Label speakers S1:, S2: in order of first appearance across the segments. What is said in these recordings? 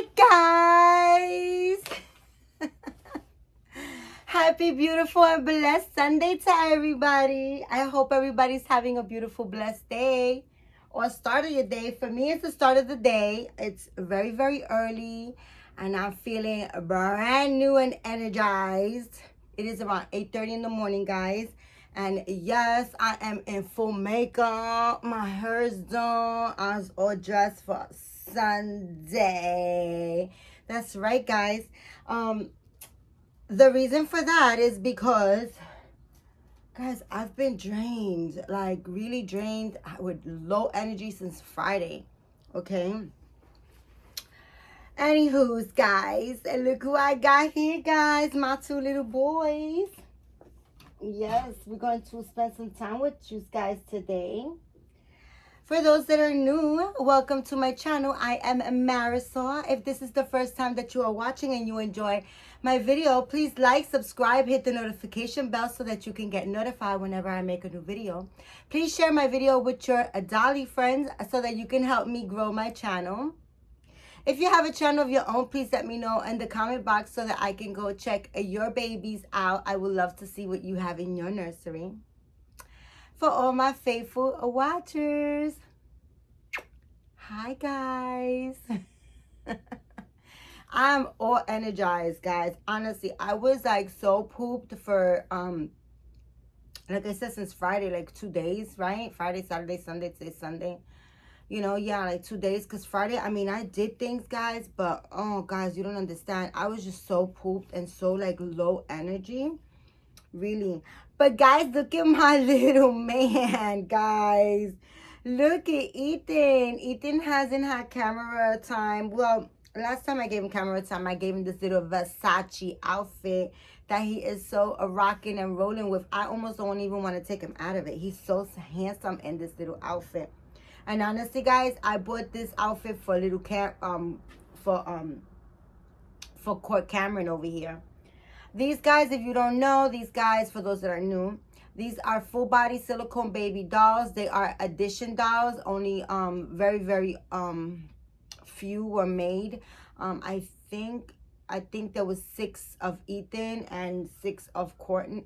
S1: Hi guys. Happy, beautiful, and blessed Sunday to everybody. I hope everybody's having a beautiful, blessed day or start of your day. For me, it's the start of the day. It's very, very early and I'm feeling brand new and energized. It is around 8:30 in the morning, guys. And yes, I am in full makeup. My hair's done. I was all dressed for Sunday. That's right, guys. The reason for that is because, guys, I've been drained, like really drained with low energy since Friday. Okay. Anywho's, guys, and look who I got here, guys. My two little boys. Yes, we're going to spend some time with you guys today. For those that are new, welcome to my channel. I am Marisol. If this is the first time that you are watching and you enjoy my video, please like, subscribe, hit the notification bell so that you can get notified whenever I make a new video. Please share my video with your dolly friends so that you can help me grow my channel. If you have a channel of your own, please let me know in the comment box so that I can go check your babies out. I would love to see what you have in your nursery. For all my faithful watchers, hi guys. I'm all energized, guys. Honestly, I was like so pooped for like I said, since Friday, like 2 days, right? Friday, Saturday, Sunday, today's Sunday. You know, yeah, like 2 days. Because Friday, I mean, I did things, guys. But, oh, guys, you don't understand. I was just so pooped and so, like, low energy. Really. But, guys, look at my little man, guys. Look at Ethan. Ethan hasn't had camera time. Well, last time I gave him camera time, I gave him this little Versace outfit that he is so rocking and rolling with. I almost don't even want to take him out of it. He's so handsome in this little outfit. And honestly, guys, I bought this outfit for little for Court Cameron over here. These guys, if you don't know, these guys, for those that are new, these are full body silicone baby dolls. They are addition dolls. Only very, very few were made. I think there was 6 of Ethan and 6 of Courtney.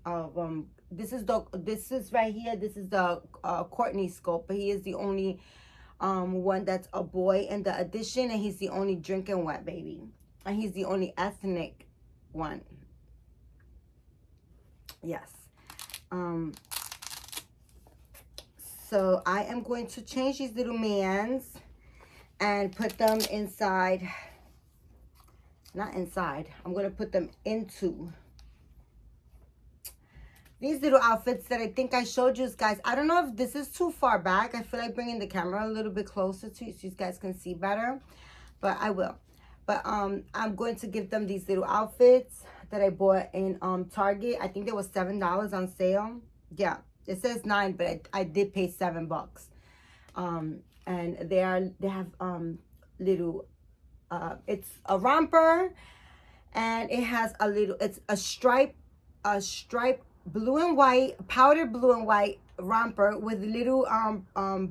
S1: This is right here. This is the Courtney scope, but he is the only one that's a boy in the addition, and he's the only drinking wet baby, and he's the only ethnic one. Yes. So I am going to change these little mans and put them inside. Not inside. I'm going to put them into these little outfits that I think I showed you guys. I don't know if this is too far back. I feel like bringing the camera a little bit closer to you so you guys can see better. But I will. But I'm going to give them these little outfits that I bought in Target. I think they was $7 on sale. Yeah, it says 9, but I did pay $7. And they have little it's a romper, and it has a little, it's a stripe blue and white, powdered blue and white romper with little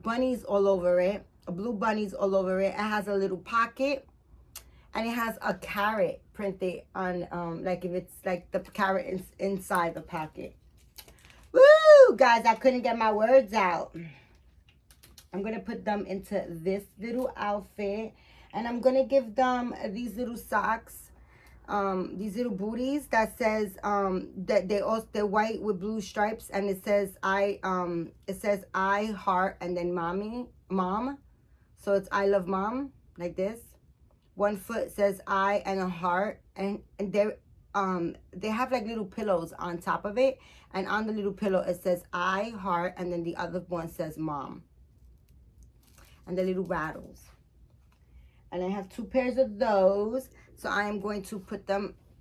S1: bunnies all over it, blue bunnies all over it. It has a little pocket, and it has a carrot printed on like if it's like the carrot is inside the pocket. Woo, guys, I couldn't get my words out. I'm gonna put them into this little outfit, and I'm gonna give them these little socks, these little booties that says that they're white with blue stripes, and it says I heart, and then mom. So it's I love mom, like this. One foot says I and a heart, and they have like little pillows on top of it, and on the little pillow it says I heart, and then the other one says mom. And the little rattles. And I have 2 pairs of those. So I am going to put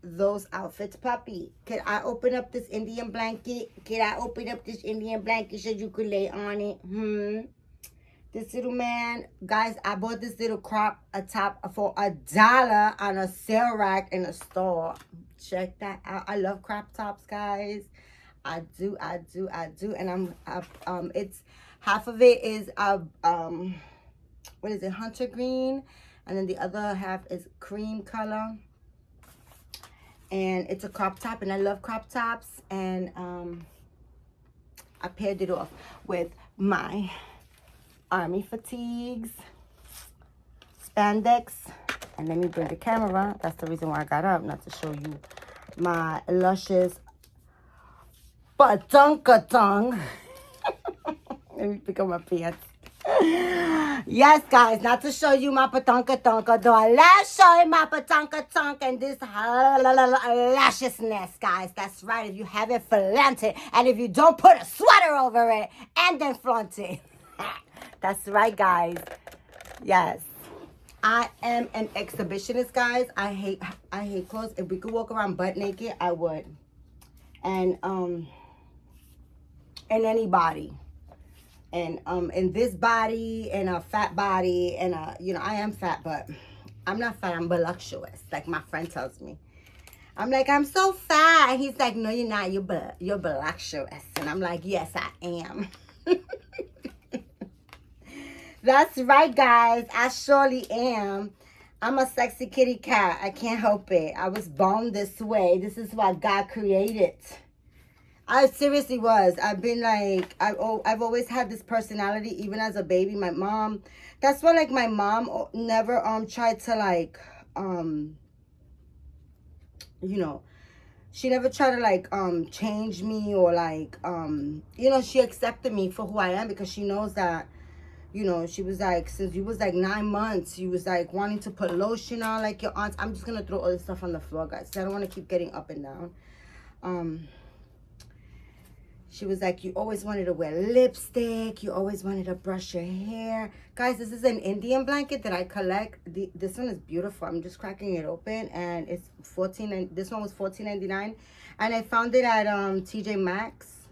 S1: those outfits. Puppy, can I open up this Indian blanket? Can I open up this Indian blanket so you could lay on it? This little man. Guys, I bought this little crop top for $1 on a sale rack in a store. Check that out. I love crop tops, guys. I do. And it's half of it is what is it, hunter green, And then the other half is cream color. And it's a crop top, and I love crop tops. And I paired it off with my army fatigues, spandex. And let me bring the camera. That's the reason why I got up, not to show you my luscious badunkatong. Let me pick up my pants. Yes, guys, not to show you my patonka-tonka, though I love showing my patonka-tonka and this lusciousness, guys. That's right, if you haven't flaunt it, and if you don't put a sweater over it, and then flaunt it. That's right, guys. Yes. I am an exhibitionist, guys. I hate clothes. If we could walk around butt naked, I would. And anybody. And in this body, and a fat body, and you know, I am fat, but I'm not fat, I'm voluptuous, like my friend tells me. I'm like, I'm so fat. And he's like, no, you're not, you're voluptuous. And I'm like, yes, I am. That's right, guys, I surely am. I'm a sexy kitty cat. I can't help it. I was born this way. This is what God created. I seriously was. I've been like, I've always had this personality, even as a baby. My mom, that's why, like, my mom never tried to, like, you know, she never tried to, like, change me, or, like, you know, she accepted me for who I am, because she knows that, you know, she was like, since you was like 9 months, you was like wanting to put lotion on like your aunts. I'm just gonna throw all this stuff on the floor, guys, so I don't want to keep getting up and down. She was like, you always wanted to wear lipstick. You always wanted to brush your hair. Guys, this is an Indian blanket that I collect. This one is beautiful. I'm just cracking it open. And it's this one was $14.99. And I found it at TJ Maxx.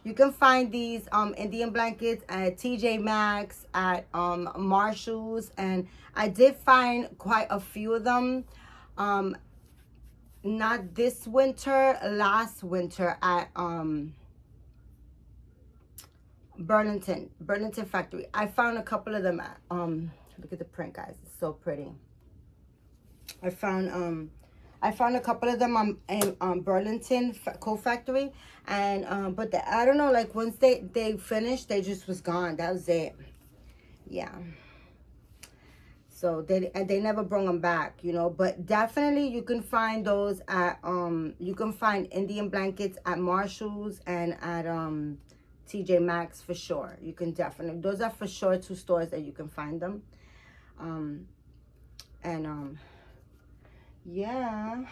S1: You can find these Indian blankets at TJ Maxx, at Marshall's. And I did find quite a few of them. Not this winter, last winter at Burlington factory. I found a couple of them at look at the print, guys, it's so pretty. I found a couple of them in Burlington coat factory, and but I don't know, like once they finished, they just was gone. That was it. Yeah. So they never brought them back, you know. But definitely you can find those at you can find Indian blankets at Marshall's and at TJ Maxx for sure. You can definitely, those are for sure 2 stores that you can find them. Yeah.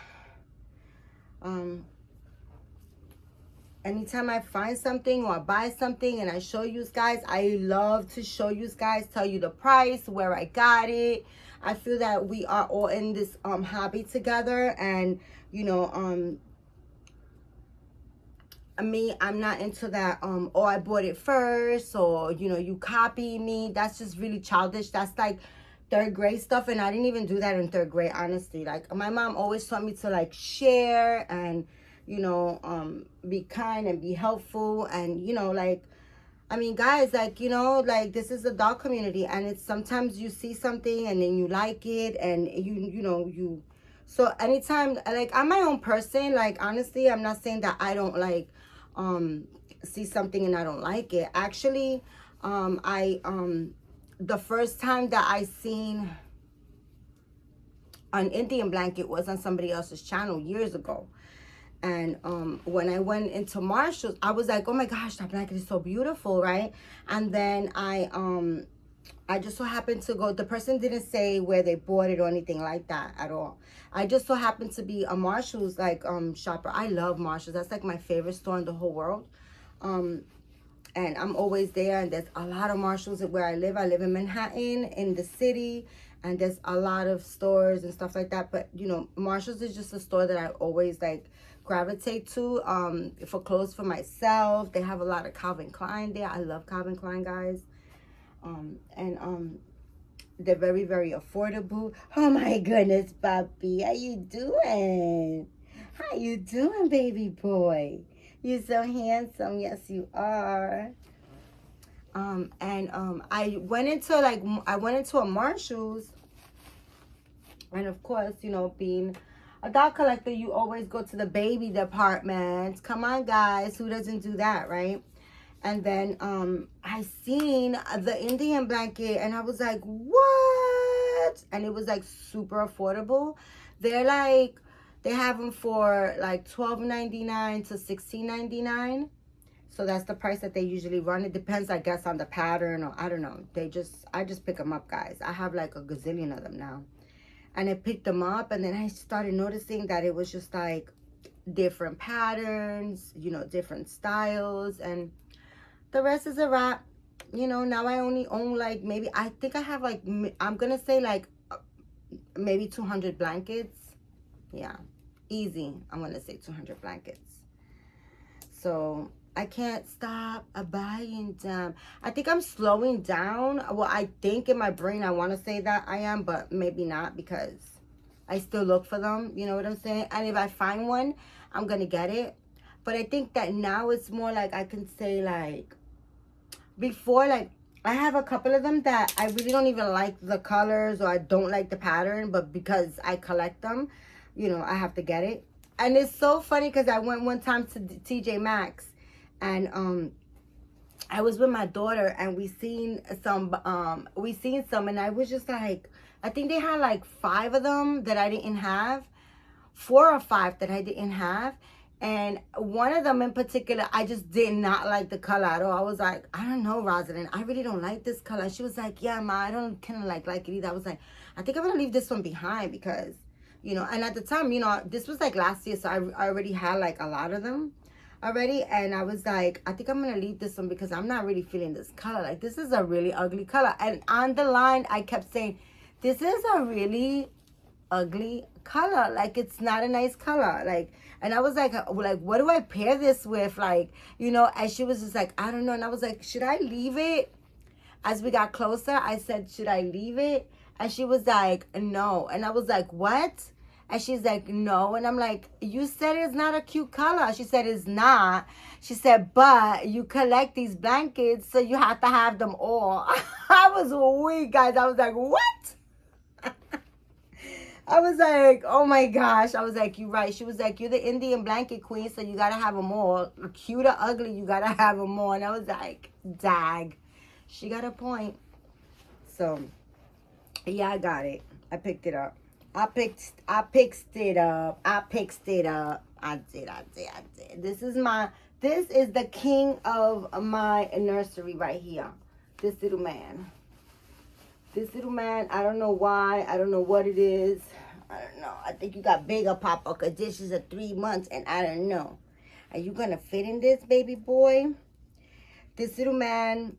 S1: Anytime I find something or I buy something and I show you guys, I love to show you guys, tell you the price, where I got it. I feel that we are all in this hobby together, and you know, I'm not into that oh, I bought it first, or you know, you copy me. That's just really childish. That's like 3rd grade stuff, and I didn't even do that in 3rd grade, honestly. Like my mom always taught me to like share and, you know, be kind and be helpful. And, you know, like, I mean, guys, like, you know, like this is a dog community, and it's sometimes you see something and then you like it, and you know, so anytime, like, I'm my own person. Like, honestly, I'm not saying that I don't like see something and I don't like it. Actually, the first time that I seen an Indian blanket was on somebody else's channel years ago. And when I went into Marshall's, I was like, oh my gosh, that blanket is so beautiful, right? And then I just so happened to go, the person didn't say where they bought it or anything like that at all. I just so happened to be a Marshall's like shopper. I love Marshall's. That's like my favorite store in the whole world. And I'm always there, and there's a lot of Marshalls where I live. I live in Manhattan, in the city, and there's a lot of stores and stuff like that. But, you know, Marshalls is just a store that I always, like, gravitate to for clothes for myself. They have a lot of Calvin Klein there. I love Calvin Klein, guys. They're very, very affordable. Oh, my goodness, Bobby. How you doing? How you doing, baby boy? You're so handsome. Yes, you are. I went into a Marshall's, And of course, you know, being a doll collector, you always go to the baby department. Come on, guys, who doesn't do that, right? And then I seen the Indian blanket, and I was like, what? And it was like super affordable. They're like, they have them for like $12.99 to $16.99. So that's the price that they usually run. It depends, I guess, on the pattern, or I don't know. I just pick them up, guys. I have like a gazillion of them now. And I picked them up, and then I started noticing that it was just like different patterns, you know, different styles, and the rest is a wrap. You know, now I only own like, maybe, I think I have like, I'm gonna say like maybe 200 blankets. Yeah, easy. I'm gonna say 200 blankets. So I can't stop buying them. I think I'm slowing down. Well, I think in my brain I want to say that I am, but maybe not, because I still look for them. You know what I'm saying? And if I find one, I'm gonna get it. But I think that now it's more like, I can say like, before, like, I have a couple of them that I really don't even like the colors, or I don't like the pattern, but because I collect them, you know, I have to get it. And it's so funny because I went one time to TJ Maxx, and I was with my daughter, and we seen some, and I was just like, I think they had like 5 of them that I didn't have, 4 or 5 that I didn't have. And one of them in particular, I just did not like the color at all. I was like, I don't know, Rosalind, I really don't like this color. She was like, yeah, Ma, I don't kind of like it either. I was like, I think I'm going to leave this one behind, because, you know, and at the time, you know, this was like last year, so I already had like a lot of them already. And I was like, I think I'm going to leave this one because I'm not really feeling this color. Like, this is a really ugly color. And on the line, I kept saying, this is a really ugly color. Like, it's not a nice color. Like, and I was like, what do I pair this with? Like, you know, and she was just like, I don't know. And I was like, should I leave it? As we got closer, I said, should I leave it? And she was like, no. And I was like, what? And she's like, no. And I'm like, you said it's not a cute color. She said, it's not. She said, but you collect these blankets, so you have to have them all. I was weak, guys. I was like, what? I was like, oh my gosh. I was like, you're right. She was like, you're the Indian blanket queen, so you got to have them all. Cute or ugly, you got to have them all. And I was like, dag. She got a point. So, yeah, I got it. I picked it up. I picked it up. I did. This is the king of my nursery right here. This little man. I don't know why. I don't know what it is. I don't know. I think you got bigger, Papa, because this is a 3 months, and I don't know. Are you going to fit in this, baby boy? This little man,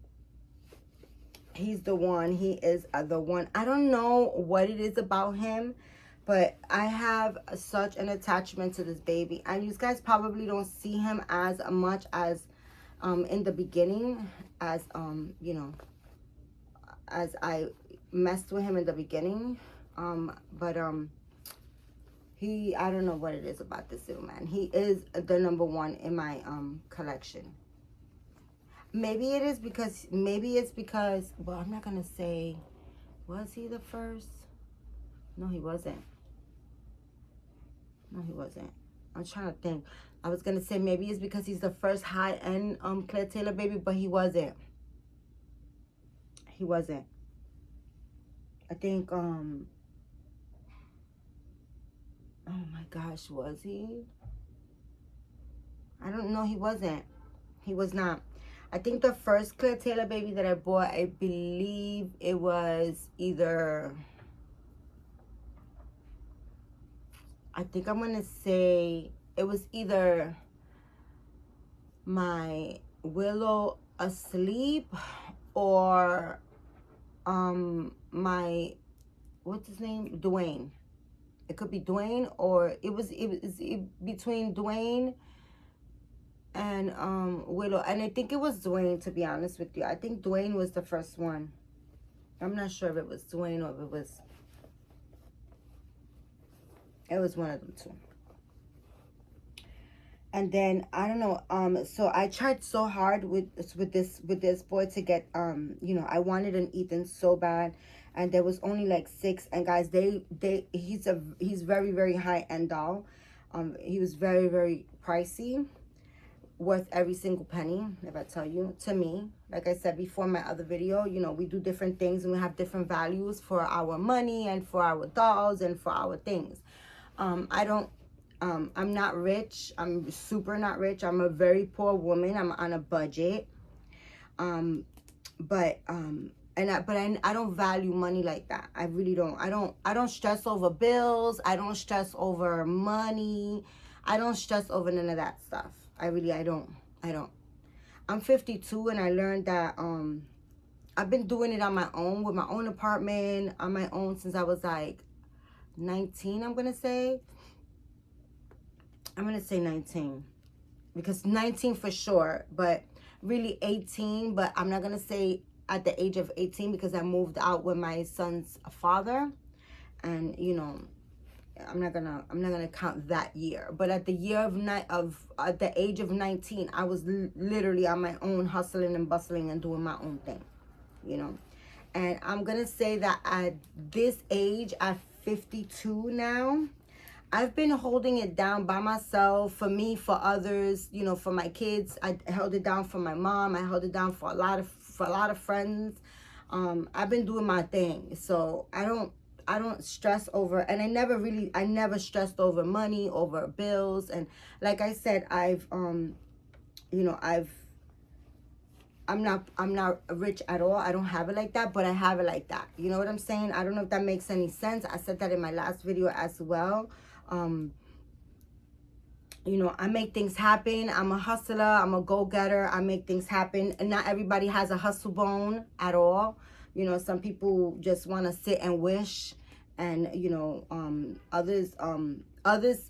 S1: he's the one. He is the one. I don't know what it is about him, but I have such an attachment to this baby. And you guys probably don't see him as much as in the beginning, as, you know, as I messed with him in the beginning. But I don't know what it is about this little man. He is the number one in my collection. Maybe it's because, well, I'm not gonna say, was he the first? No, he wasn't. I'm trying to think. I was gonna say maybe it's because he's the first high-end Claire Taylor baby, but he wasn't. I think, oh my gosh, was he? I don't know, he wasn't. He was not. I think the first Claire Taylor baby that I bought, I believe it was either, I think I'm going to say it was either my Willow Asleep or my, what's his name? Dwayne. It could be Dwayne, or it was between Dwayne and Willow. And I think it was Dwayne, to be honest with you. I think Dwayne was the first one. I'm not sure if it was Dwayne or if it was one of them too. And then I don't know, so I tried so hard with this boy to get, you know, I wanted an Ethan so bad. and there was only like 6. And guys, he's very, very high end doll. He was very, very pricey, worth every single penny, if I tell you. To me, like I said before in my other video, you know, we do different things and we have different values for our money and for our dolls and for our things. I'm not rich. I'm super not rich. I'm a very poor woman. I'm on a budget. But I don't value money like that. I really don't. I don't stress over bills. I don't stress over money. I don't stress over none of that stuff. I don't. I'm 52 and I learned that I've been doing it on my own, with my own apartment, on my own, since I was like 19, I'm gonna say 19, because 19 for sure, but really 18. But I'm not gonna say at the age of 18, because I moved out with my son's father, and you know, I'm not gonna count that year. But at the at the age of 19, I was literally on my own, hustling and bustling and doing my own thing, you know. And I'm gonna say that at this age, at 52 now, I've been holding it down by myself, for me, for others, you know, for my kids. I held it down for my mom. I held it down for a lot of friends. I've been doing my thing, so I don't stress over, and I never stressed over money, over bills. And like I said, I'm not rich at all. I don't have it like that, but I have it like that. You know what I'm saying? I don't know if that makes any sense. I said that in my last video as well. You know, I make things happen. I'm a hustler. I'm a go-getter. I make things happen. And not everybody has a hustle bone at all. You know, some people just want to sit and wish. And, you know, others,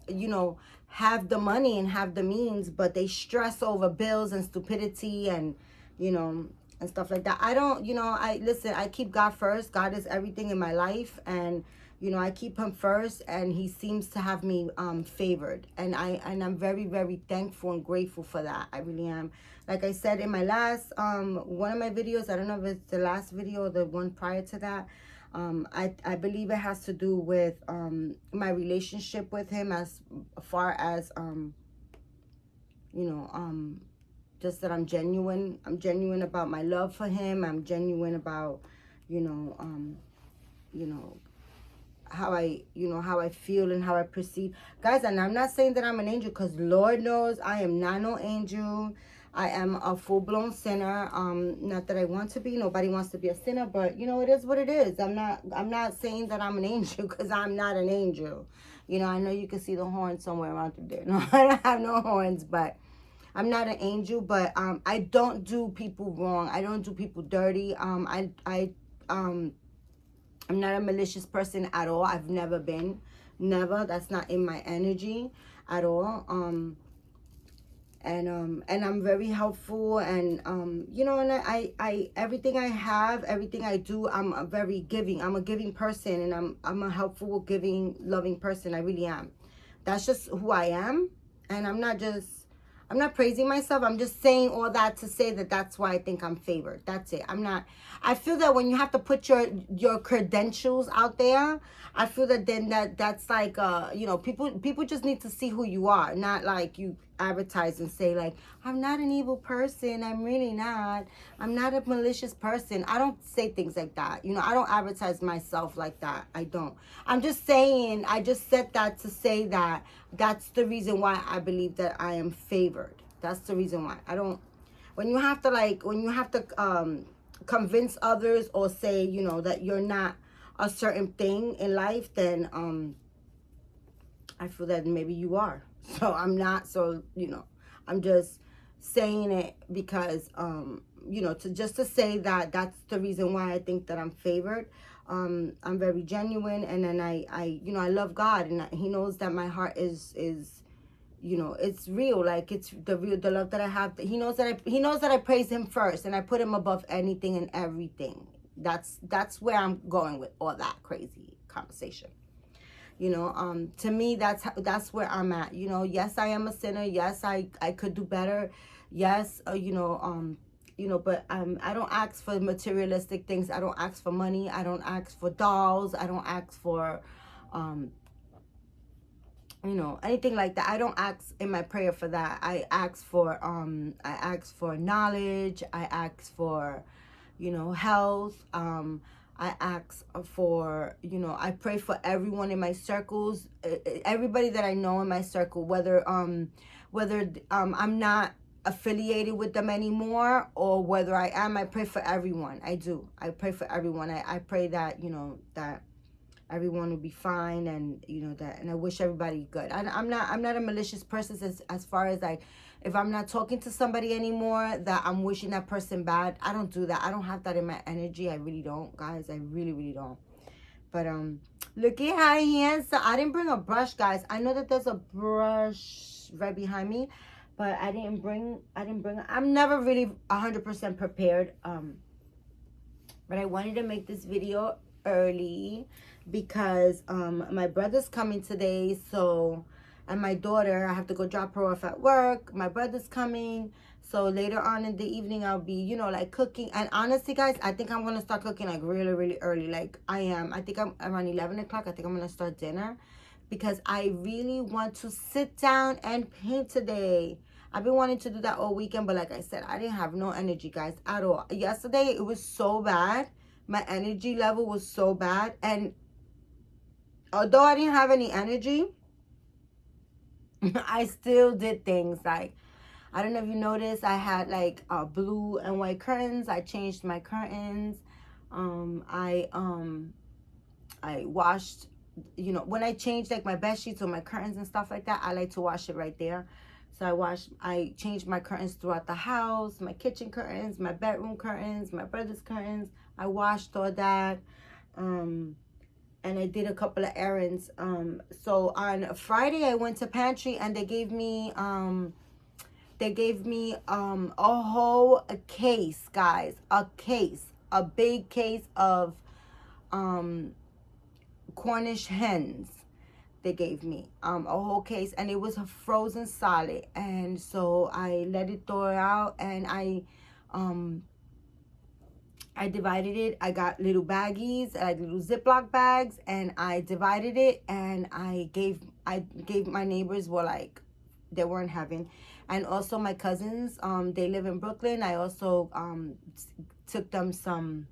S1: you know, have the money and have the means, but they stress over bills and stupidity and, you know, and stuff like that. I don't, you know, I keep God first. God is everything in my life. And, you know, I keep him first, and he seems to have me favored. And I'm very, very thankful and grateful for that. I really am. Like I said in my last, one of my videos, I don't know if it's the last video or the one prior to that, I believe it has to do with my relationship with him, as far as, you know, just that I'm genuine. I'm genuine about my love for him. I'm genuine about, you know, how I feel and how I perceive. Guys, and I'm not saying that I'm an angel, because Lord knows I am not no angel. I am a full-blown sinner. Not that I want to be. Nobody wants to be a sinner, but you know, it is what it is. I'm not saying that I'm an angel, because I'm not an angel. You know, I know you can see the horn somewhere around through there. No, I don't have no horns, but I'm not an angel. But I don't do people wrong. I don't do people dirty. I'm not a malicious person at all. I've never been. Never. That's not in my energy at all. And I'm very helpful, and you know, and I everything I have, everything I do, I'm very giving. I'm a giving person, and I'm a helpful, giving, loving person. I really am. That's just who I am. And I'm not praising myself. I'm just saying all that to say that that's why I think I'm favored. That's it. I feel that when you have to put your credentials out there, I feel that then that's like, you know, people just need to see who you are, not like you advertise and say like, I'm not an evil person. I'm really not. I'm not a malicious person. I don't say things like that. You know, I don't advertise myself like that. I don't. I'm just saying, I just said that to say that that's the reason why I believe that I am favored. That's the reason why. I don't, when you have to convince others or say, you know, that you're not a certain thing in life, then I feel that maybe you are. So I'm not. So, you know, I'm just saying it because you know, to say that that's the reason why I think that I'm favored. I'm very genuine, and then I you know, I love God, and he knows that my heart is you know, it's real. Like, it's the love that I have. He knows that I praise him first, and I put him above anything and everything. That's where I'm going with all that crazy conversation. You know, to me, that's where I'm at. You know, yes, I am a sinner. Yes, I could do better. Yes, you know, you know, but I don't ask for materialistic things. I don't ask for money. I don't ask for dolls. I don't ask for you know, anything like that. I don't ask in my prayer for that. I ask for knowledge. I ask for, you know, health. I ask for, you know, I pray for everyone in my circles, everybody that I know in my circle, whether I'm not affiliated with them anymore, or whether I am. I pray for everyone. I do. I pray for everyone. I pray that, you know, that everyone will be fine, and you know that, and I wish everybody good. I'm not a malicious person as far as like, if I'm not talking to somebody anymore, that I'm wishing that person bad. I don't do that. I don't have that in my energy. I really don't, guys. I really don't. But look at how handsome. I didn't bring a brush, guys. I know that there's a brush right behind me, but I didn't bring. I'm never really 100% prepared. But I wanted to make this video early because my brother's coming today, so, and my daughter, I have to go drop her off at work. My brother's coming, so later on in the evening I'll be, you know, like cooking. And honestly, guys, I think I'm gonna start cooking like really early. Like I think I'm around 11 o'clock. I think I'm gonna start dinner because I really want to sit down and paint today. I've been wanting to do that all weekend, but like I said, I didn't have no energy, guys, at all. Yesterday it was so bad. My energy level was so bad, and although I didn't have any energy, I still did things. Like, I don't know if you noticed, I had like blue and white curtains. I changed my curtains. I washed, you know, when I changed like my bed sheets or my curtains and stuff like that, I like to wash it right there. So I changed my curtains throughout the house, my kitchen curtains, my bedroom curtains, my brother's curtains. I washed all that. And I did a couple of errands. So on Friday I went to Pantry, and they gave me a whole case, guys, a big case of Cornish hens. They gave me a whole case, and it was a frozen solid. And so I let it thaw out, and I divided it. I got little baggies, like little Ziploc bags, and I divided it, and I gave my neighbors, were like, they weren't having. And also my cousins, they live in Brooklyn. I also took them some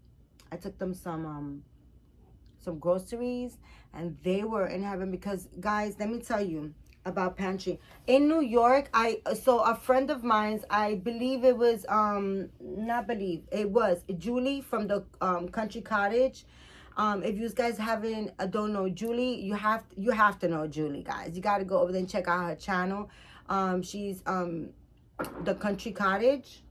S1: groceries, and they were in heaven. Because, guys, let me tell you about Pantry in New York. So a friend of mine's, I believe it was it was Julie from the Country Cottage. If you guys don't know Julie, you have to know Julie, guys. You got to go over there and check out her channel. She's the Country Cottage.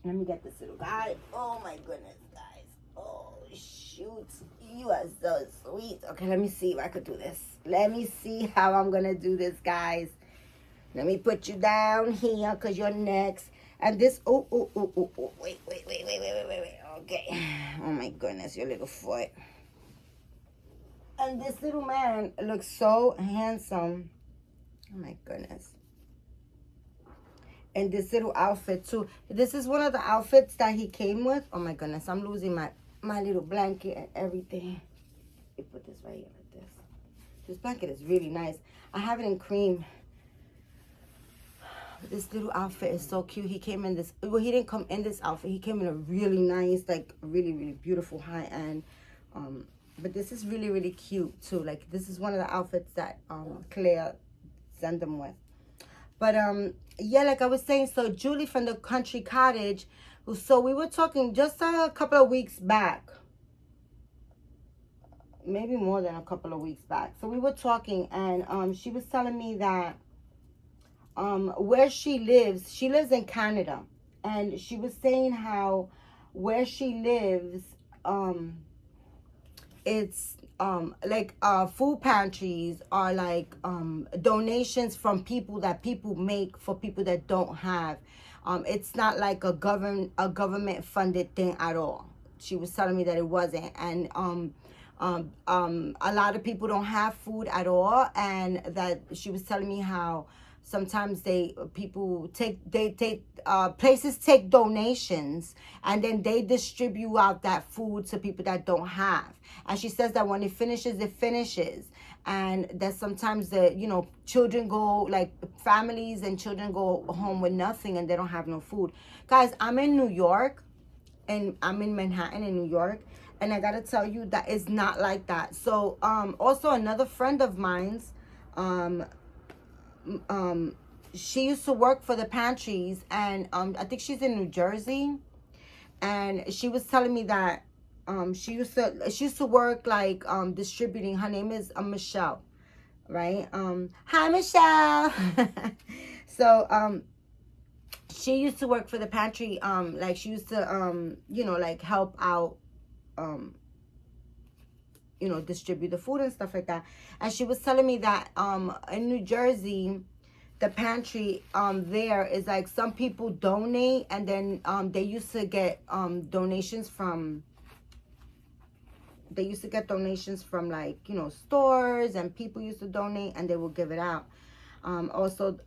S1: Let me get this little guy. Oh my goodness, guys. Oh shoot, you are so sweet. Okay, let me see if I could do this. Let me see how I'm gonna do this, guys. Let me put you down here because you're next. And this, wait. Okay. Oh my goodness, your little foot. And this little man looks so handsome. Oh my goodness. And this little outfit too. This is one of the outfits that he came with. Oh my goodness, I'm losing my little blanket and everything. Let me put this right here like this. This blanket is really nice. I have it in cream. This little outfit is so cute. He came in this, well, he didn't come in this outfit. He came in a really nice, like really beautiful high-end. But this is really cute too. Like, this is one of the outfits that Claire sent them with. But yeah, like I was saying, so Julie from the Country Cottage, so we were talking just a couple of weeks back, maybe more than a couple of weeks back. So we were talking, and she was telling me that where she lives in Canada, and she was saying how where she lives, it's like food pantries are like donations from people that people make for people that don't have. It's not like a government funded thing at all. She was telling me that it wasn't. And a lot of people don't have food at all, and that she was telling me how sometimes places take donations, and then they distribute out that food to people that don't have. And she says that when it finishes, and that sometimes children go, like families and children go home with nothing, and they don't have no food. Guys, I'm in New York, and I'm in Manhattan in New York, and I gotta tell you that it's not like that. So also another friend of mine's, she used to work for the pantries, and I think she's in New Jersey, and she was telling me that she used to work like distributing. Her name is Michelle, right? Hi, Michelle. So she used to work for the pantry, like she used to like help out, distribute the food and stuff like that. And she was telling me that in New Jersey, the pantry there is like, some people donate, and then they used to get donations from like stores, and people used to donate, and they will give it out. Also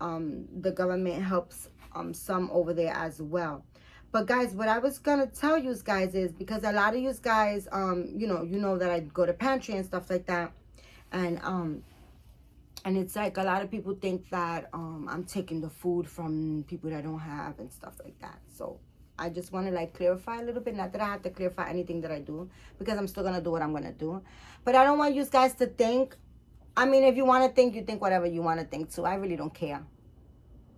S1: the government helps some over there as well. But guys, what I was gonna tell you guys is, because a lot of you guys you know that I go to pantry and stuff like that, and it's like a lot of people think that I'm taking the food from people that don't have and stuff like that. So I just want to like clarify a little bit. Not that I have to clarify anything that I do, because I'm still going to do what I'm going to do. But I don't want you guys to think, I mean, if you want to think, you think whatever you want to think too. I really don't care.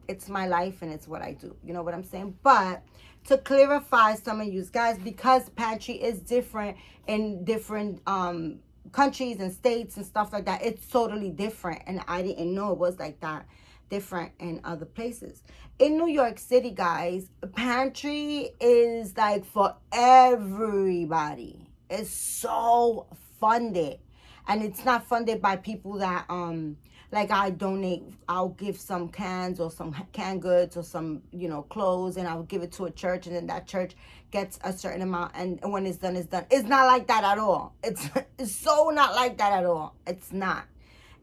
S1: It's my life and it's what I do. You know what I'm saying? But to clarify some of you guys, because pantry is different in different countries and states and stuff like that, it's totally different. And I didn't know it was like that, different in other places. In New York City, guys, pantry is like for everybody. It's so funded. And it's not funded by people that like I'll give some cans or some canned goods or some clothes, and I'll give it to a church, and then that church gets a certain amount, and when it's done, it's done. It's not like that at all. It's so not like that at all. It's not.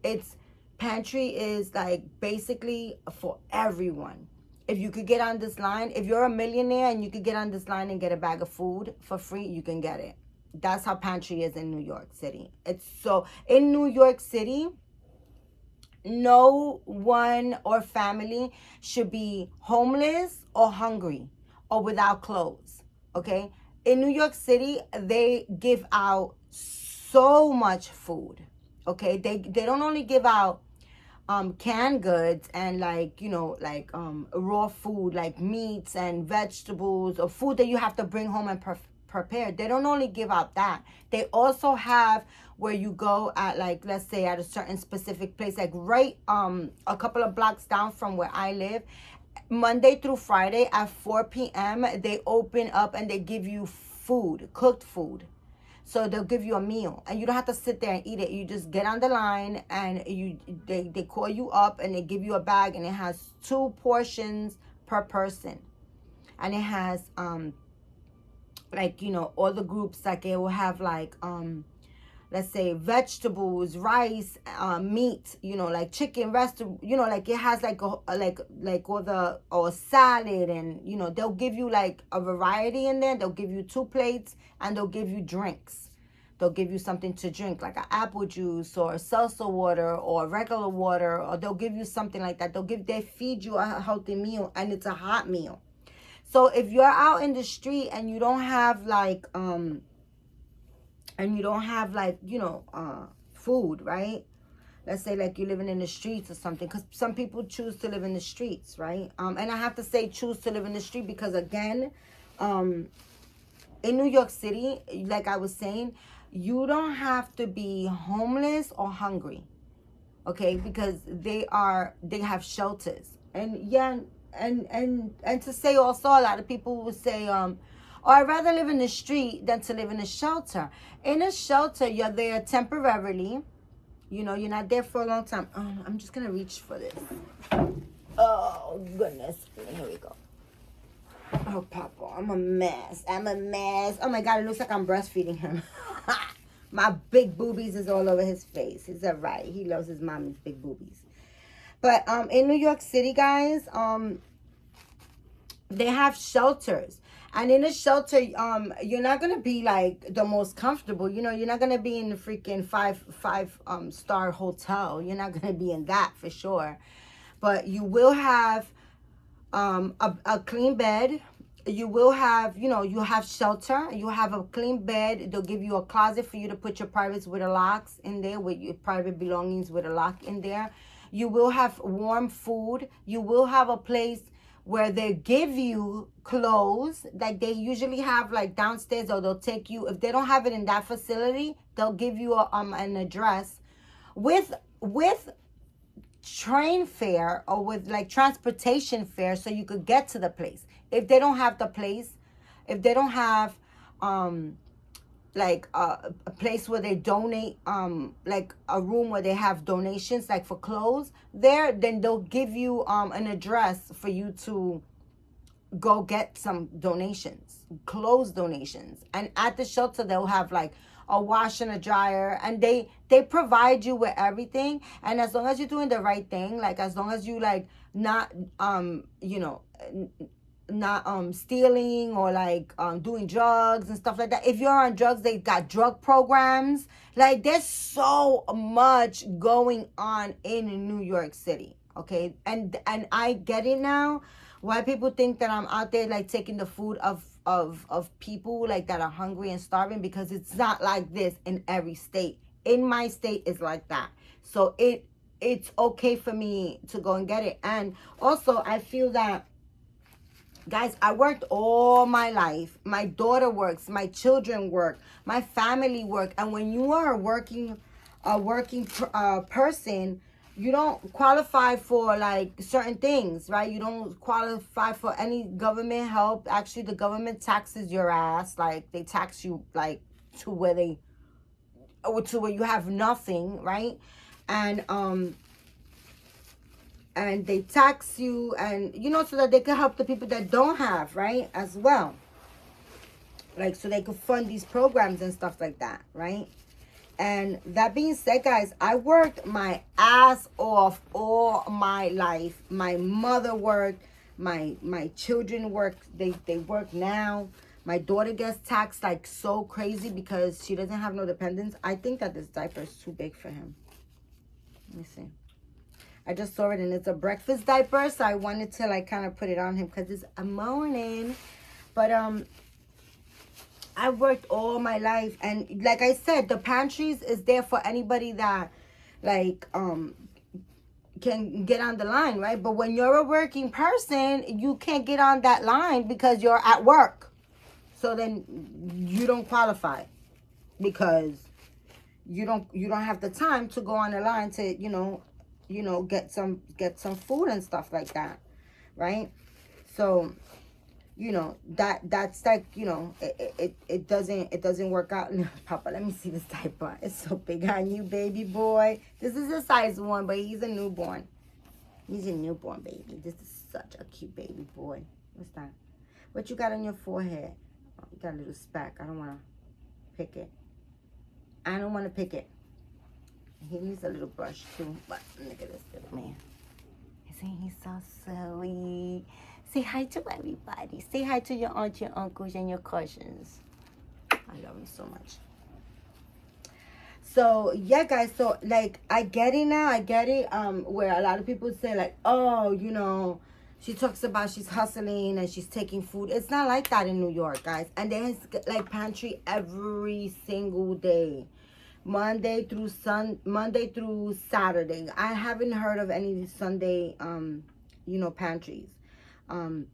S1: It's pantry is like basically for everyone. If you could get on this line, if you're a millionaire and you could get on this line and get a bag of food for free, you can get it. That's how pantry is in New York City. It's so, in New York City, no one or family should be homeless or hungry or without clothes, okay? In New York City, they give out so much food, okay? They don't only give out canned goods and like raw food like meats and vegetables, or food that you have to bring home and prepare. They don't only give out that. They also have where you go at, like, let's say at a certain specific place, like right a couple of blocks down from where I live, Monday through Friday at 4 p.m. they open up and they give you food, cooked food. So they'll give you a meal, and you don't have to sit there and eat it. You just get on the line, and they call you up, and they give you a bag, and it has 2 portions per person. And it has like all the groups, like it will have like let's say vegetables, rice, meat, like chicken, like it has like all the, or salad, and they'll give you like a variety in there. They'll give you 2 plates, and they'll give you drinks. They'll give you something to drink, like an apple juice or seltzer water or regular water, or they'll give you something like that. They feed you a healthy meal, and it's a hot meal. So if you're out in the street and you don't have like food, right? Let's say like you're living in the streets or something, because some people choose to live in the streets, right? And I have to say choose to live in the street because, again, in New York City, like I was saying, you don't have to be homeless or hungry, okay? Because they have shelters. And yeah, and to say also, a lot of people will say, oh, I'd rather live in the street than to live in a shelter. In a shelter, you're there temporarily. You're not there for a long time. Oh, I'm just going to reach for this. Oh, goodness. Here we go. Oh, Papa, I'm a mess. Oh, my God, it looks like I'm breastfeeding him. My big boobies is all over his face. He's all right. He loves his mommy's big boobies. But in New York City, guys, they have shelters. And in a shelter, you're not gonna be like the most comfortable. You know, you're not gonna be in the freaking five star hotel. You're not gonna be in that for sure. But you will have a clean bed. You will have, you know, you have shelter. You have a clean bed. They'll give you a closet for you to put your privates with a locks in there, with your private belongings with a lock in there. You will have warm food. You will have a place where they give you clothes, like they usually have like downstairs, or they'll take you, if they don't have it in that facility, they'll give you an address with train fare, or with like transportation fare, so you could get to the place. If they don't have the place, if they don't have like a place where they donate, like a room where they have donations, like for clothes there, then they'll give you an address for you to go get some donations, clothes donations. And at the shelter, they'll have like a wash and a dryer, and they provide you with everything. And as long as you're doing the right thing, like as long as you like not you know, not stealing, or like doing drugs and stuff like that. If you're on drugs, they got drug programs. Like there's so much going on in New York City. Okay, and I get it now, why people think that I'm out there like taking the food of people like that are hungry and starving, because it's not like this in every state. In my state is like that. So it's okay for me to go and get it. And also I feel that, guys, I worked all my life. My daughter works, my children work, my family work. And when you are a working person, you don't qualify for like certain things, right? You don't qualify for any government help. Actually, the government taxes your ass. Like they tax you like to where you have nothing, right? And they tax you, and you know, so that they can help the people that don't have, right, as well, like so they could fund these programs and stuff like that, right? And that being said, guys, I worked my ass off all my life. My mother worked, my children work, they work now. My daughter gets taxed like so crazy because she doesn't have no dependents. I think that this diaper is too big for him. Let me see. I just saw it, and it's a breakfast diaper, so I wanted to like kind of put it on him because it's a morning. But I worked all my life, and like I said, the pantries is there for anybody that like can get on the line, right? But when you're a working person, you can't get on that line because you're at work. So then you don't qualify, because you don't have the time to go on the line to, you know, get some food and stuff like that, right? So, you know, that's like, you know, it doesn't work out. Papa, let me see this diaper. It's so big on you, baby boy. This is a size 1, but he's a newborn. He's a newborn baby. This is such a cute baby boy. What's that? What you got on your forehead? Oh, you got a little speck. I don't want to pick it. I don't want to pick it. He needs a little brush too, but look at this little man. Isn't he so silly? Say hi to everybody. Say hi to your aunt, your uncles, and your cousins. I love him so much. So yeah, guys. So like, I get it now. I get it. Where a lot of people say like, oh, you know, she talks about she's hustling and she's taking food. It's not like that in New York, guys. And there's like pantry every single day. Monday through Saturday. I haven't heard of any Sunday, you know, pantries. I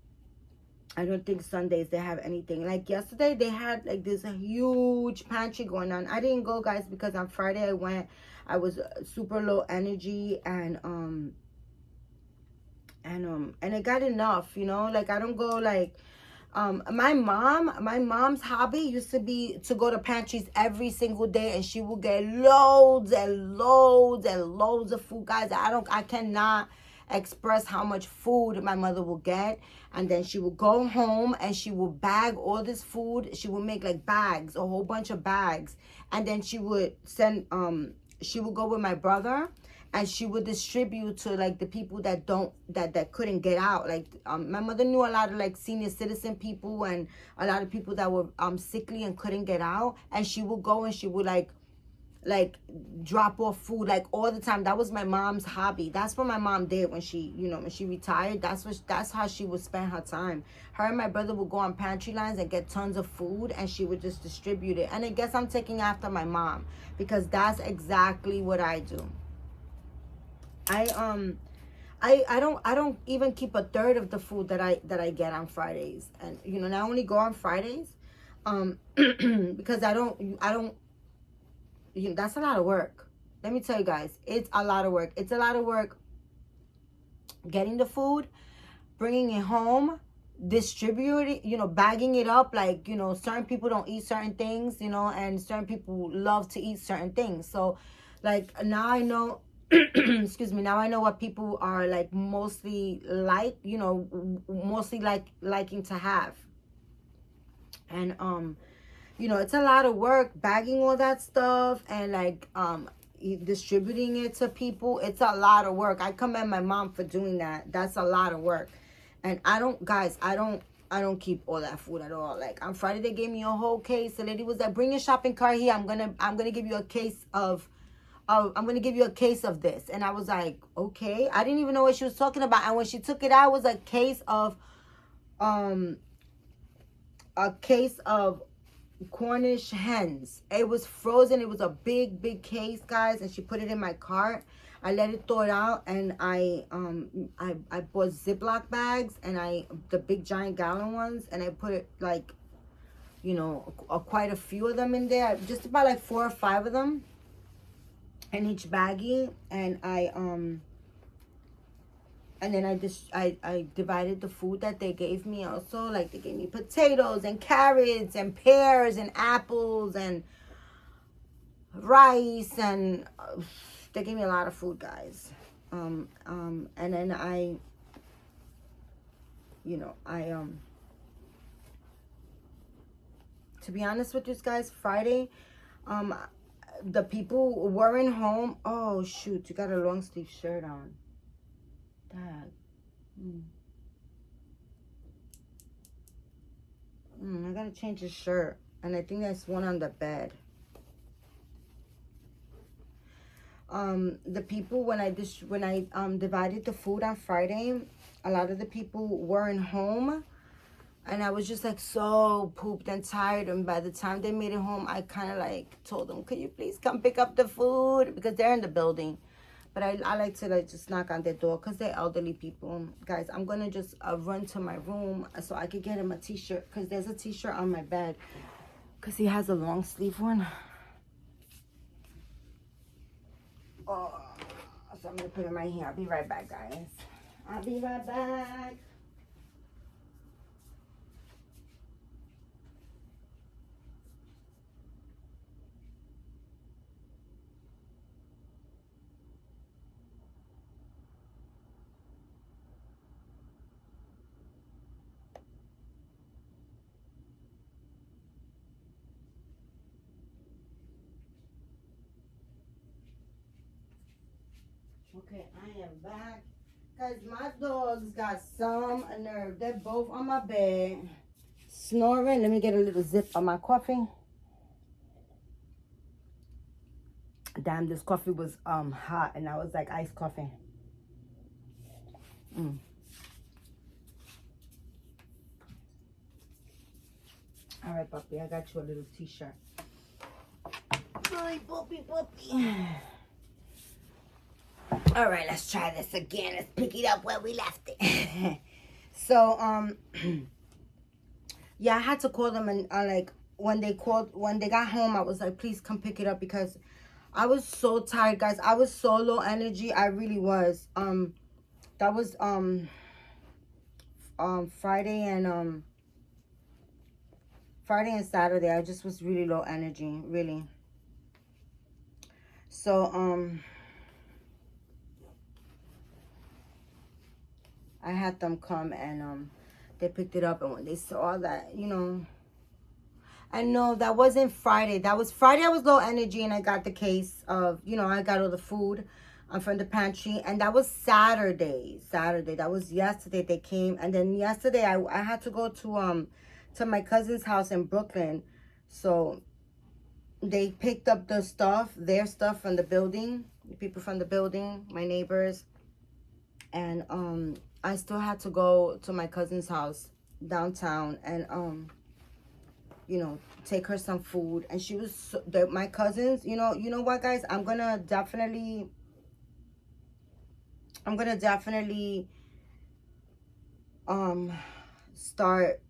S1: don't think Sundays they have anything. Like yesterday, they had like this huge pantry going on. I didn't go, guys, because on Friday I went. I was super low energy, and I got enough, you know. Like I don't go like. My mom's hobby used to be to go to pantries every single day, and she would get loads and loads and loads of food, guys. I cannot express how much food my mother will get. And then she would go home and she would bag all this food. She would make like bags, a whole bunch of bags, and then she would send she would go with my brother, and she would distribute to like the people that couldn't get out. Like my mother knew a lot of like senior citizen people and a lot of people that were sickly and couldn't get out, and she would go and she would like drop off food like all the time. That was my mom's hobby. That's what my mom did when she, you know, when she retired. That's how she would spend her time. Her and my brother would go on pantry lines and get tons of food, and she would just distribute it. And I guess I'm taking after my mom, because that's exactly what I do. I don't even keep a third of the food that I get on Fridays. And you know, and I only go on Fridays because I don't you know, that's a lot of work. Let me tell you guys, it's a lot of work. It's a lot of work getting the food, bringing it home, distributing, you know, bagging it up. Like, you know, certain people don't eat certain things, you know, and certain people love to eat certain things. So like now I know excuse me, now I know what people are like mostly like, you know, mostly liking to have. And you know, it's a lot of work bagging all that stuff and like distributing it to people. It's a lot of work. I commend my mom for doing that. That's a lot of work. And I don't keep all that food at all. Like on Friday they gave me a whole case. The lady was like, bring your shopping cart here. I'm gonna give you a case of this. And I was like, okay. I didn't even know what she was talking about. And when she took it out, it was a case of Cornish hens. It was frozen. It was a big case, guys, and she put it in my cart. I let it thaw it out, and I bought Ziploc bags, and the big giant gallon ones, and I put it like, you know, quite a few of them in there, just about like 4 or 5 of them in each baggie. And then I divided the food that they gave me also. Like they gave me potatoes and carrots and pears and apples and rice, and they gave me a lot of food, guys. And then to be honest with you guys, Friday, the people weren't home. Oh shoot, you got a long sleeve shirt on. Dad. I gotta change his shirt, and I think there's one on the bed. The people, when I divided the food on Friday, a lot of the people weren't home, and I was just like so pooped and tired. And by the time they made it home, I kind of like told them, could you please come pick up the food, because they're in the building. But I like to like just knock on their door, because they're elderly people. Guys, I'm going to just run to my room so I could get him a t-shirt, because there's a t-shirt on my bed, because he has a long sleeve one. Oh, so I'm going to put him right here. I'll be right back, guys. I'll be right back. Okay, I am back. Guys, my dogs got some nerve. They're both on my bed, snoring. Let me get a little zip on my coffee. Damn, this coffee was hot, and I was like iced coffee. All right, puppy, I got you a little t-shirt. Hi, puppy. All right, let's try this again. Let's pick it up where we left it. So, yeah, I had to call them, and like when they got home, I was like, please come pick it up, because I was so tired, guys. I was so low energy. I really was. That was Friday and Saturday. I just was really low energy, really. So I had them come, and they picked it up, and when they saw that, you know, and no, that wasn't Friday. That was Friday. I was low energy, and I got the case of, you know, I got all the food. from the pantry. And that was Saturday. That was yesterday they came. And then yesterday I had to go to my cousin's house in Brooklyn. So they picked up their stuff from the building, the people from the building, my neighbors. And I still had to go to my cousin's house downtown and take her some food. And she was my cousins, you know what, guys, I'm gonna definitely start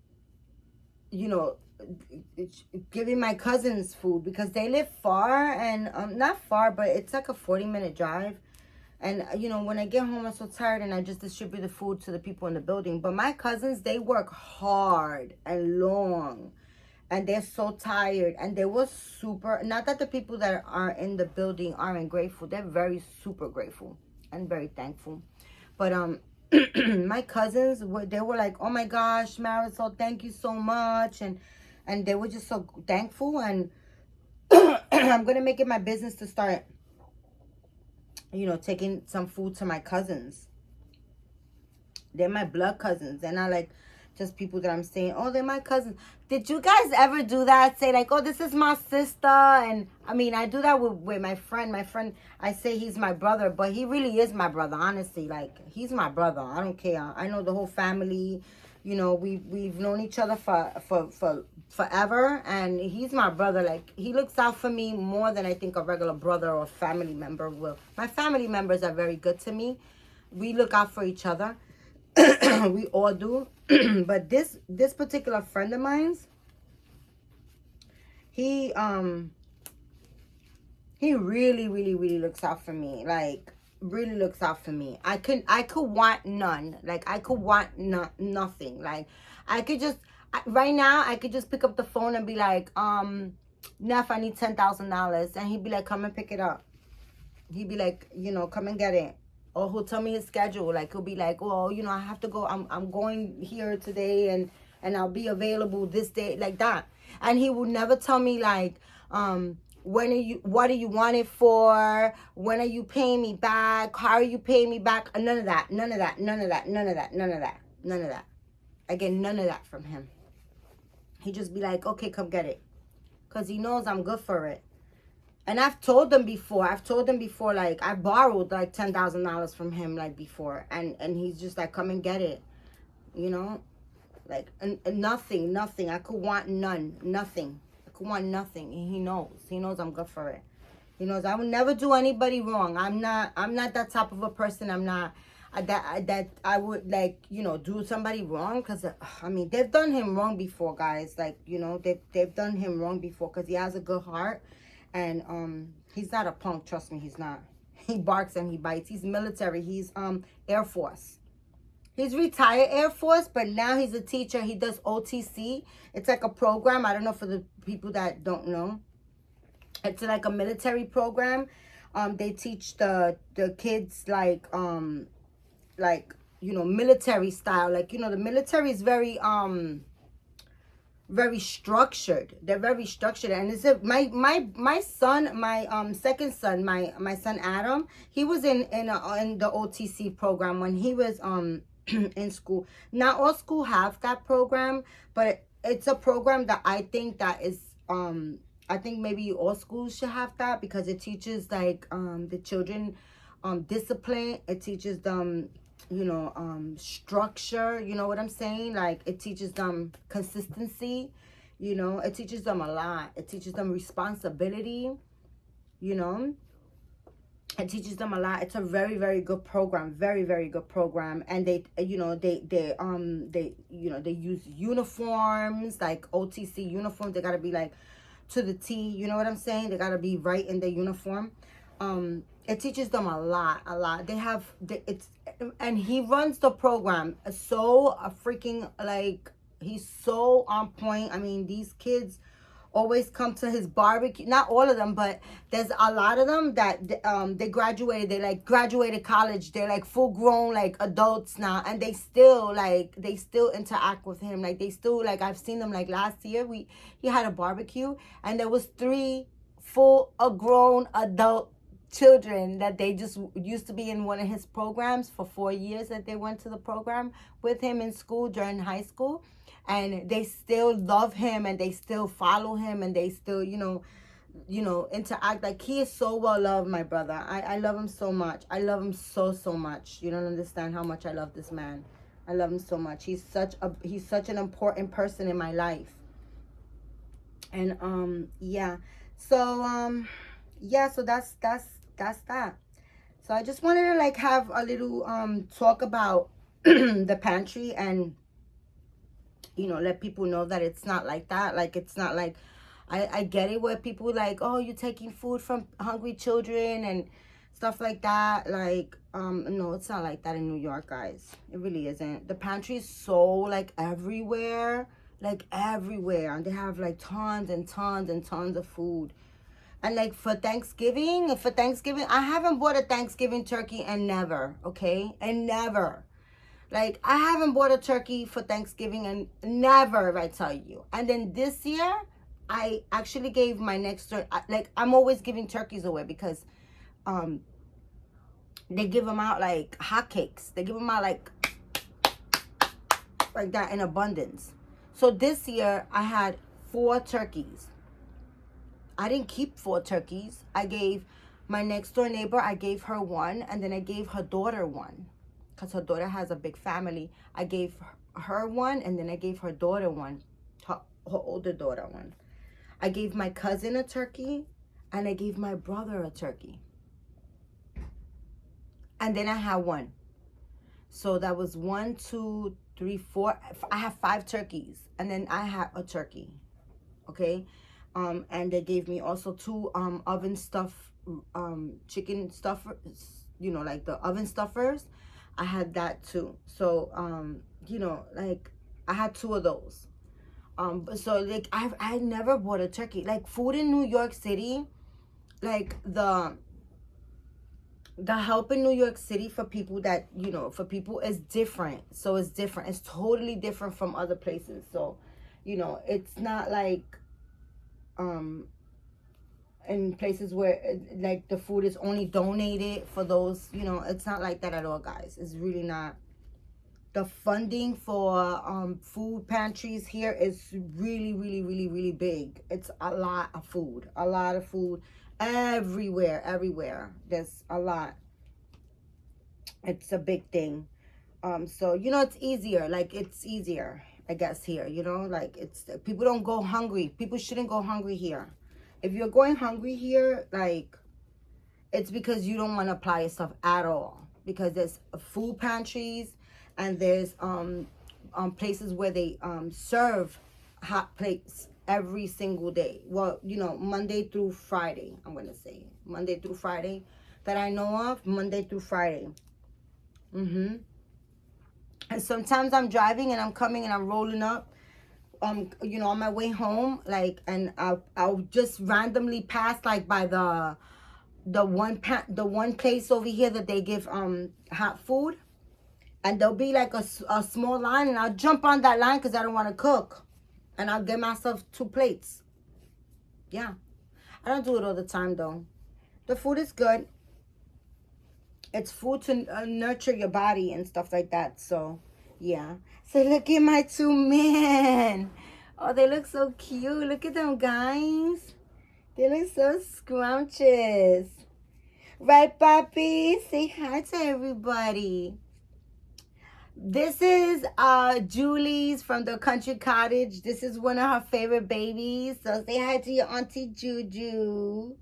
S1: giving my cousins food, because they live far, and not far, but it's like a 40-minute drive. And when I get home, I'm so tired, and I just distribute the food to the people in the building. But my cousins, they work hard and long, and they're so tired, and they were super, not that the people that are in the building aren't grateful, they're very super grateful and very thankful. But my cousins, they were like, oh my gosh, Marisol, thank you so much. And they were just so thankful. And I'm going to make it my business to start, taking some food to my cousins. They're my blood cousins. They're not like just people that I'm saying, oh, they're my cousins. Did you guys ever do that? Say like, oh, this is my sister. And I mean, I do that with my friend. My friend, I say he's my brother, but he really is my brother, honestly. Like, he's my brother. I don't care. I know the whole family. We've known each other for forever, and he's my brother. Like, he looks out for me more than I think a regular brother or family member will. My family members are very good to me. We look out for each other. We all do. But this particular friend of mine's, he really, really, really looks out for me. Like, really looks out for me. I could want none. Like, I could want nothing. Like, I could just right now I could just pick up the phone and be like, Neff, I need $10,000, and he'd be like, come and pick it up. He'd be like, come and get it. Or he'll tell me his schedule. Like, he'll be like, well, I have to go. I'm going here today, and I'll be available this day, like that. And he would never tell me like, what do you want it for? When are you paying me back? How are you paying me back? None of that. I get none of that from him. He just be like, okay, come get it. Because he knows I'm good for it. And I've told them before, like, I borrowed like $10,000 from him, like, before. And he's just like, come and get it. Like, nothing. I could want nothing. I could want nothing. And he knows I'm good for it. He knows I would never do anybody wrong. I'm not that type of a person. I'm not that I would, like, do somebody wrong. Because, I mean, they've done him wrong before, guys. Like, they've done him wrong before, because he has a good heart. And he's not a punk, trust me, he's not. He barks and he bites. He's military. He's Air Force. He's retired Air Force, but now he's a teacher. He does OTC. It's like a program. I don't know, for the people that don't know. It's like a military program. They teach the kids like military style. Like, the military is very structured. They're very structured. And it's my son, my second son, my son Adam, he was in the OTC program when he was in school. Not all school have that program, but it's a program that I think that is I think maybe all schools should have that, because it teaches like the children discipline. It teaches them structure, you know what I'm saying? Like, it teaches them consistency, it teaches them a lot. It teaches them responsibility, it teaches them a lot. It's a very, very good program, very, very good program. And they use uniforms, like OTC uniforms. They gotta be like to the T, you know what I'm saying? They gotta be right in their uniform. It teaches them a lot. And he runs the program so freaking, like, he's so on point. I mean, these kids always come to his barbecue. Not all of them, but there's a lot of them that they graduated. They like graduated college. They're like full grown, like, adults now, and they still interact with him. Like, they still, like, I've seen them, like, last year he had a barbecue, and there was 3 full grown adult children that they just used to be in one of his programs for 4 years, that they went to the program with him in school during high school, and they still love him and they still follow him and they still, interact. Like, he is so well loved, my brother. I love him so much. I love him so much. You don't understand how much I love this man. I love him so much. He's such an important person in my life. And yeah. So so that's that. So I just wanted to like have a little talk about the pantry, and let people know that it's not like that. Like, it's not like, I get it where people like, oh, you're taking food from hungry children and stuff like that. Like, no, it's not like that in New York, guys. It really isn't. The pantry is so like everywhere, and they have like tons and tons and tons of food. And like for Thanksgiving, I haven't bought a Thanksgiving turkey and never, okay? And never. Like, I haven't bought a turkey for Thanksgiving and never, I tell you. And then this year, I actually gave my next door, like, I'm always giving turkeys away because they give them out like hotcakes. They give them out like that in abundance. So this year, I had 4 turkeys. I didn't keep 4 turkeys. I gave my next door neighbor, I gave her 1, and then I gave her daughter 1. Because her daughter has a big family. I gave her 1, and then I gave her daughter 1. Her older daughter 1. I gave my cousin a turkey, and I gave my brother a turkey. And then I had 1. So that was 1, 2, 3, 4. I have 5 turkeys, and then I had a turkey. Okay? And they gave me also 2 oven stuff chicken stuffers, like the oven stuffers. I had that too. So like, I had 2 of those. So like, I never bought a turkey. Like, food in New York City, like the help in New York City for people that, is different. So it's different. It's totally different from other places. So, it's not like in places where like the food is only donated for those, it's not like that at all, guys. It's really not. The funding for food pantries here is really, really, really, really big. It's a lot of food everywhere. There's a lot. It's a big thing. So it's easier. Like, it's easier, I guess, here. Like, it's, people don't go hungry. People shouldn't go hungry here. If you're going hungry here, like, it's because you don't want to apply yourself at all. Because there's food pantries, and there's places where they serve hot plates every single day. Well, Monday through Friday, I'm going to say. Monday through Friday that I know of. Monday through Friday. And sometimes I'm driving and I'm coming and I'm rolling up, on my way home, like, and I'll just randomly pass, like, by the one place over here that they give hot food, and there'll be like a small line, and I'll jump on that line because I don't want to cook, and I'll get myself 2 plates. Yeah, I don't do it all the time though. The food is good. It's food to nurture your body and stuff like that. So yeah. So look at my 2 men. Oh, they look so cute. Look at them, guys. They look so scrumptious. Right, Papi? Say hi to everybody. This is Julie's from the country cottage. This is one of her favorite babies. So say hi to your auntie Juju.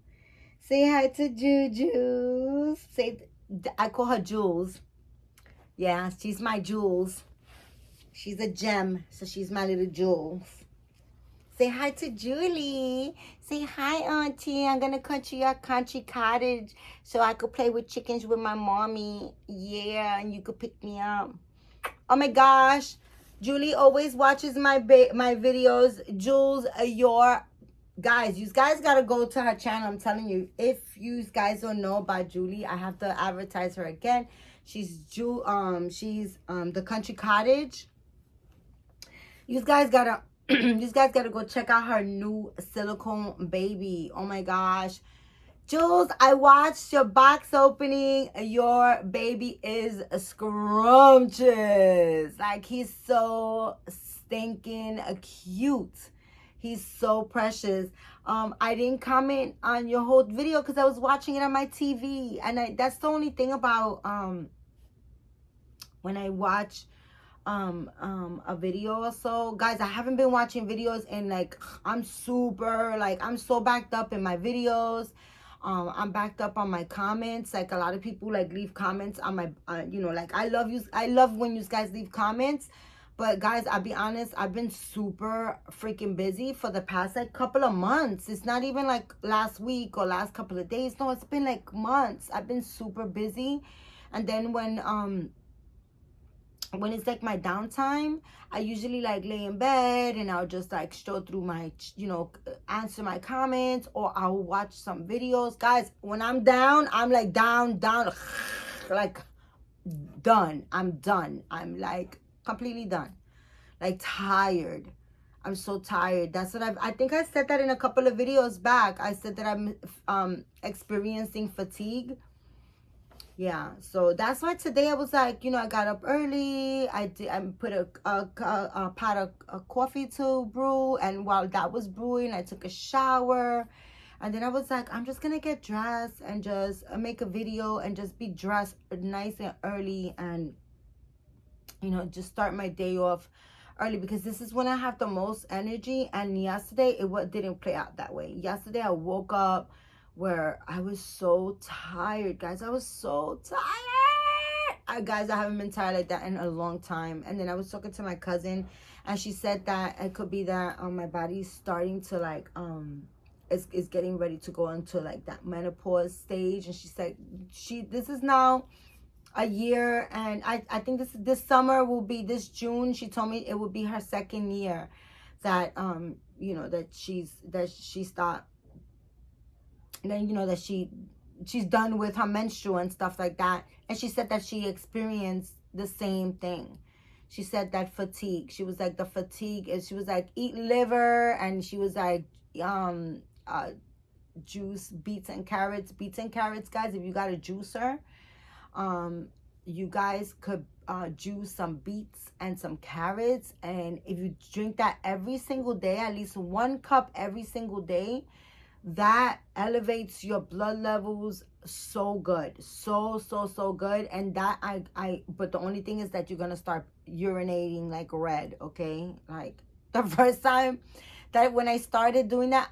S1: Say hi to Juju. I call her Jules. Yeah, she's my Jules. She's a gem, so she's my little Jules. Say hi to Julie. Say hi, Auntie. I'm going to come to your country cottage so I could play with chickens with my mommy. Yeah, and you could pick me up. Oh, my gosh. Julie always watches my videos. Jules, you guys got to go to her channel. I'm telling you, if you guys don't know about Julie, I have to advertise her again. She's the country cottage. You guys gotta go check out her new silicone baby. Oh my gosh, Jules, I watched your box opening. Your baby is scrumptious. Like, he's so stinking cute. He's so precious. I didn't comment on your whole video because I was watching it on my TV. And that's the only thing about when I watch a video or so. Guys, I haven't been watching videos and like I'm super like I'm so backed up in my videos. I'm backed up on my comments. Like a lot of people like leave comments on my you know, like I love when you guys leave comments. But guys, I'll be honest, I've been super freaking busy for the past like couple of months. It's not even like last week or last couple of days. No, it's been like months. I've been super busy. And then when it's like my downtime, I usually like lay in bed and I'll just like stroll through my, you know, answer my comments, or I'll watch some videos. Guys, when I'm down, I'm like down, like done. I'm done. I'm like completely done. Like tired. I'm so tired. That's what I think I said that in a couple of videos back. I said that I'm experiencing fatigue. Yeah, so that's why today I was like, you know, I got up early. I put a pot of coffee to brew, and while that was brewing, I took a shower, and then I was like, I'm just gonna get dressed and just make a video and just be dressed nice and early, and you know, just start my day off early, because this is when I have the most energy. And yesterday it didn't play out that way. Yesterday I woke up where I was so tired, guys. I was so tired. Guys, I haven't been tired like that in a long time. And then I was talking to my cousin, and she said that it could be that my body's starting to like is getting ready to go into like that menopause stage. And she said this is now a year, and I think this summer will be, this June, she told me it will be her second year that you know, that she stopped, then you know that she's done with her menstrual and stuff like that. And she said that she experienced the same thing. She said that fatigue, she was like, the fatigue is, she was like, eat liver, and she was like juice beets and carrots, guys. If you got a juicer, you guys could juice some beets and some carrots, and if you drink that every single day, at least 1 cup every single day, that elevates your blood levels so good, so good. And that I but the only thing is that you're gonna start urinating like red, okay? Like the first time that when I started doing that,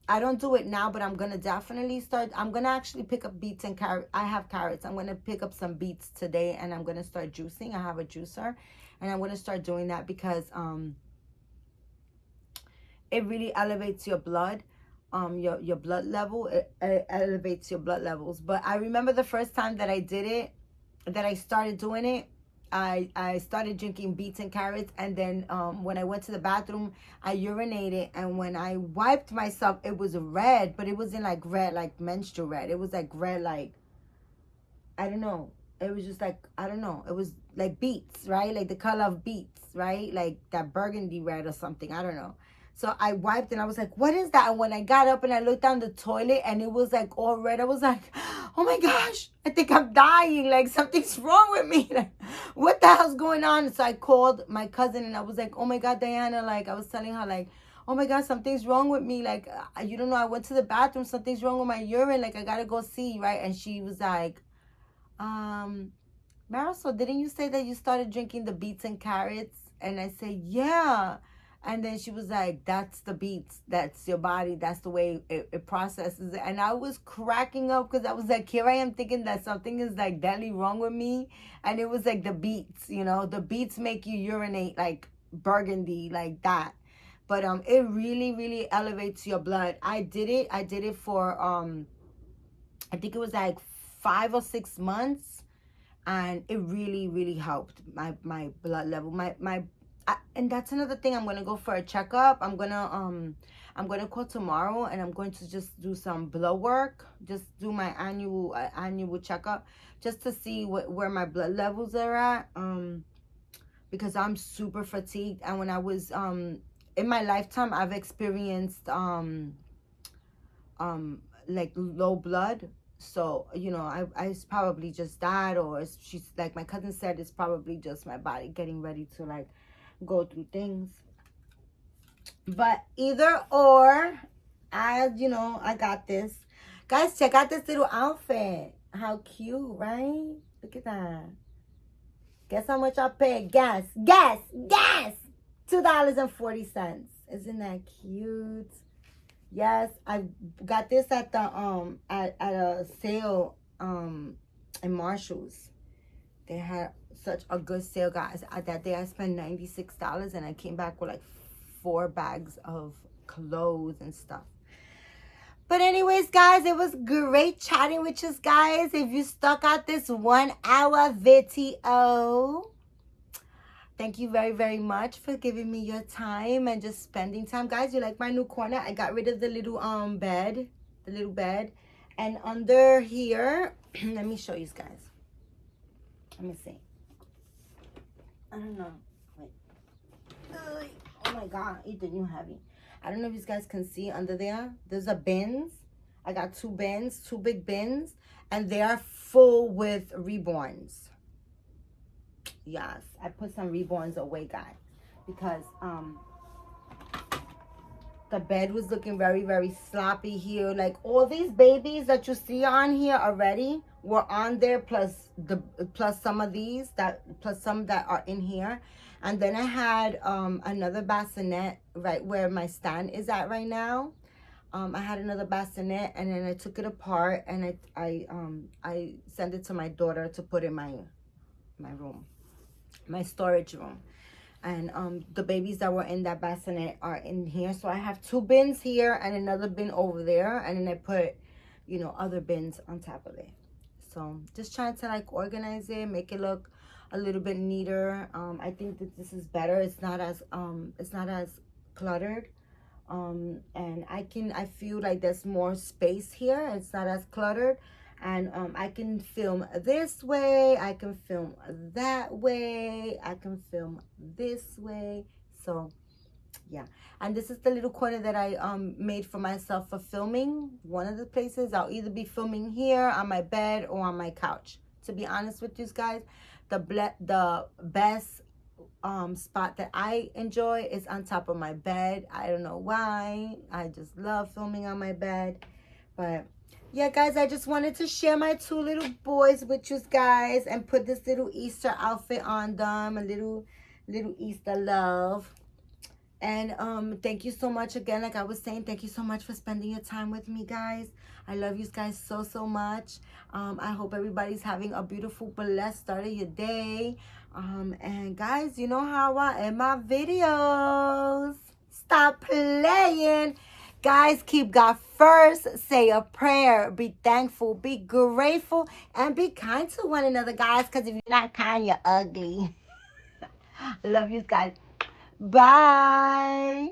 S1: I don't do it now, but I'm gonna definitely start. I'm gonna actually pick up beets and carrot. I have carrots. I'm gonna pick up some beets today, and I'm gonna start juicing. I have a juicer, and I'm gonna start doing that because it really elevates your blood, your blood level. It elevates your blood levels. But I remember the first time that I did it, that I started doing it, I started drinking beets and carrots, and then when I went to the bathroom, I urinated, and when I wiped myself, it was red, but it wasn't like red like menstrual red. It was like red, like, I don't know. It was just like, I don't know. It was like beets, right? Like the color of beets, right? Like that burgundy red or something. I don't know. So I wiped and I was like, what is that? And when I got up and I looked down the toilet and it was like all red, I was like, oh my gosh, I think I'm dying. Like something's wrong with me. Like, what the hell's going on? So I called my cousin and I was like, oh my God, Diana. Like I was telling her, like, oh my God, something's wrong with me. Like, you don't know, I went to the bathroom. Something's wrong with my urine. Like I got to go see, right? And she was like, Marisol, didn't you say that you started drinking the beets and carrots? And I said, yeah. And then she was like, that's the beets. That's your body. That's the way it processes it. And I was cracking up because I was like, here I am thinking that something is like deadly wrong with me. And it was like the beets, you know, the beets make you urinate like burgundy, like that. But it really, really elevates your blood. I did it for, I think it was like 5 or 6 months. And it really, really helped my blood level. And that's another thing. I'm gonna go for a checkup. I'm gonna call tomorrow, and I'm going to just do some blood work. Just do my annual checkup, just to see where my blood levels are at. Because I'm super fatigued, and when I was in my lifetime, I've experienced like low blood. So, you know, I it's probably just that, or she's like my cousin said, it's probably just my body getting ready to like go through things. But either or, I got this. Guys, check out this little outfit. How cute, right? Look at that. Guess how much I paid? Guess. $2.40. Isn't that cute? Yes, I got this at the at a sale in Marshall's. They had such a good sale, guys. That day I spent $96 and I came back with like 4 bags of clothes and stuff. But anyways, guys, it was great chatting with you guys. If you stuck out this 1 hour video, thank you very, very much for giving me your time and just spending time. Guys, you like my new corner? I got rid of the little bed. And under here, let me show you guys. Let me see. I don't know. Wait. Oh my God, Ethan, you heavy. I don't know if you guys can see under there. There's a bins. I got 2 bins, 2 big bins, and they are full with reborns. Yes, I put some reborns away, guys, because the bed was looking very, very sloppy here. Like all these babies that you see on here already were on there, plus some of these plus some that are in here. And then I had another bassinet right where my stand is at right now. I had another bassinet, and then I took it apart, and I sent it to my daughter to put in my room, my storage room. And the babies that were in that bassinet are in here. So I have 2 bins here and another bin over there, and then I put, you know, other bins on top of it. So just trying to like organize it, make it look a little bit neater. I think that this is better. It's not as cluttered. And I feel like there's more space here. It's not as cluttered. And I can film this way, I can film that way, I can film this way. So yeah, and this is the little corner that I made for myself for filming. One of the places I'll either be filming here on my bed or on my couch. To be honest with you guys, the best spot that I enjoy is on top of my bed. I don't know why. I just love filming on my bed. But yeah, guys, I just wanted to share my 2 little boys with you guys and put this little Easter outfit on them, a little Easter love. And thank you so much again. Like I was saying, thank you so much for spending your time with me, guys. I love you guys so much. I hope everybody's having a beautiful, blessed start of your day. And guys, you know how I end my videos. Stop playing. Guys, keep God first. Say a prayer. Be thankful. Be grateful. And be kind to one another, guys. Because if you're not kind, you're ugly. Love you guys. Bye.